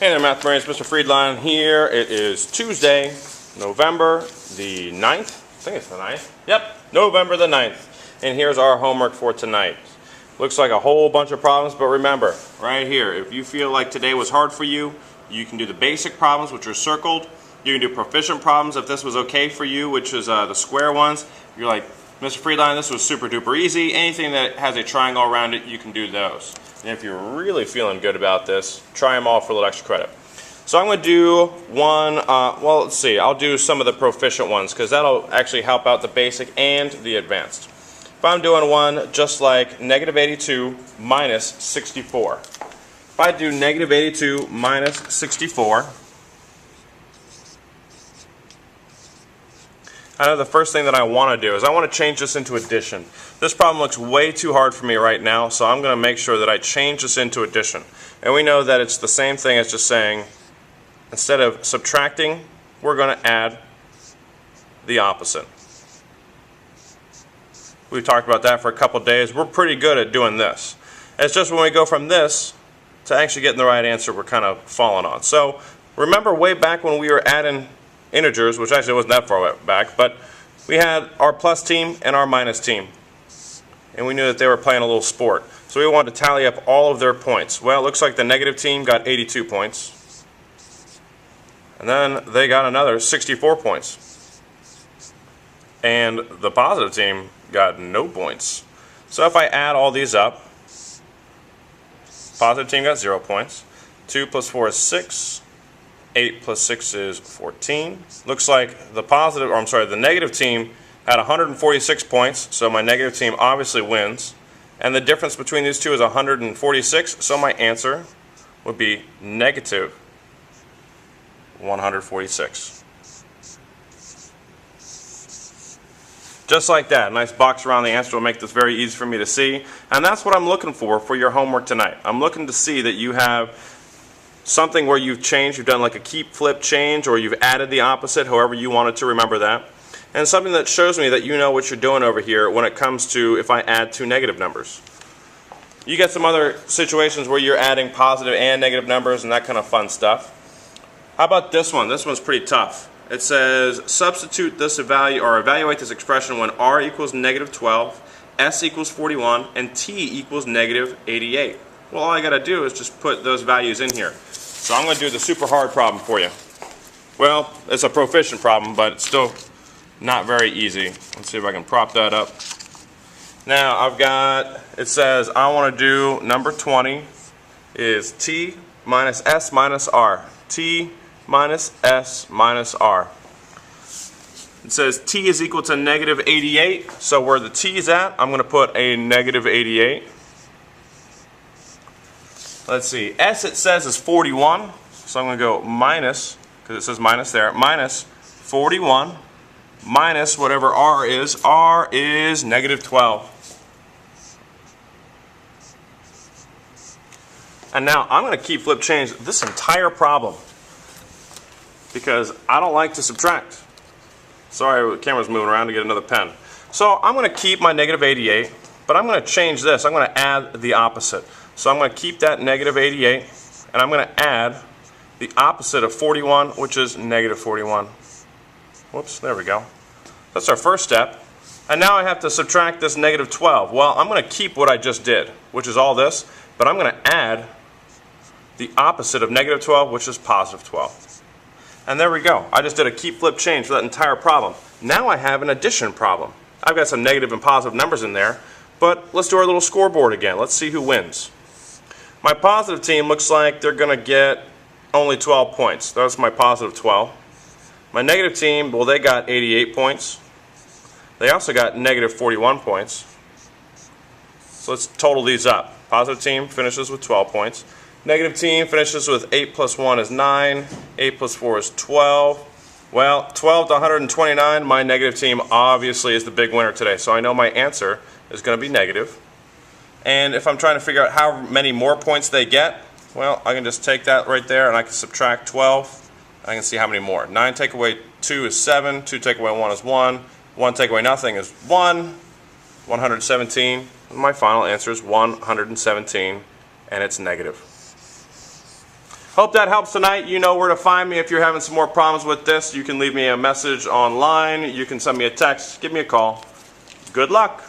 Hey there, Math Brains. Mr. Friedline here. It is Tuesday, November the 9th. I think it's the 9th. Yep, November the 9th. And here's our homework for tonight. Looks like a whole bunch of problems, but remember, right here, if you feel like today was hard for you, you can do the basic problems, which are circled. You can do proficient problems if this was okay for you, which is the square ones. You're like, Mr. Friedline, this was super duper easy. Anything that has a triangle around it, you can do those. And if you're really feeling good about this, try them all for a little extra credit. So I'm going to do one, well, let's see, I'll do some of the proficient ones because that'll actually help out the basic and the advanced. If I'm doing one just like negative 82 minus 64. If I do negative 82 minus 64, I know the first thing that I want to do is I want to change this into addition. This problem looks way too hard for me right now, so I'm going to make sure that I change this into addition. And we know that it's the same thing as just saying, instead of subtracting, we're going to add the opposite. We've talked about that for a couple days. We're pretty good at doing this. It's just when we go from this to actually getting the right answer, we're kind of falling on. So remember way back when we were adding integers, which actually wasn't that far back, but we had our plus team and our minus team. And we knew that they were playing a little sport. So we wanted to tally up all of their points. Well, it looks like the negative team got 82 points. And then they got another 64 points. And the positive team got no points. So if I add all these up, positive team got 0 points. 2 plus 4 is 6. 8 plus 6 is 14. Looks like the negative team had 146 points, so my negative team obviously wins. And the difference between these two is 146, so my answer would be negative 146. Just like that, a nice box around the answer will make this very easy for me to see. And that's what I'm looking for your homework tonight. I'm looking to see that you have something where you've changed, you've done like a keep, flip, change, or you've added the opposite, however you wanted to remember that. And something that shows me that you know what you're doing over here when it comes to if I add two negative numbers. You get some other situations where you're adding positive and negative numbers and that kind of fun stuff. How about this one? This one's pretty tough. It says substitute this evaluate this expression when r equals negative 12, s equals 41, and t equals negative 88. Well, all I got to do is just put those values in here. So I'm going to do the super hard problem for you. Well, it's a proficient problem, but it's still not very easy. Let's see if I can prop that up. Now I've got, it says I want to do number 20 is t minus s minus r. T minus s minus r. It says t is equal to negative 88. So where the t is at, I'm going to put a negative 88. Let's see, s it says is 41. So I'm going to go minus, because it says minus there, minus 41. Minus whatever r is negative 12. And now I'm going to keep flip change this entire problem because I don't like to subtract. Sorry, the camera's moving around to get another pen. So I'm going to keep my negative 88, but I'm going to change this. I'm going to add the opposite. So I'm going to keep that negative 88, and I'm going to add the opposite of 41, which is negative 41. Whoops, there we go. That's our first step. And now I have to subtract this negative 12. Well, I'm going to keep what I just did, which is all this, but I'm going to add the opposite of negative 12, which is positive 12. And there we go. I just did a keep, flip, change for that entire problem. Now I have an addition problem. I've got some negative and positive numbers in there, but let's do our little scoreboard again. Let's see who wins. My positive team looks like they're going to get only 12 points. That's my positive 12. My negative team, well, they got 88 points. They also got negative 41 points. So let's total these up. Positive team finishes with 12 points. Negative team finishes with 8 plus 1 is 9. 8 plus 4 is 12. Well, 12 to 129, my negative team obviously is the big winner today. So I know my answer is going to be negative. And if I'm trying to figure out how many more points they get, well, I can just take that right there and I can subtract 12. I can see how many more. 9 take away 2 is 7. 2 take away 1 is 1. 1 take away nothing is 1. 117. My final answer is 117, and it's negative. Hope that helps tonight. You know where to find me if you're having some more problems with this. You can leave me a message online. You can send me a text. Give me a call. Good luck.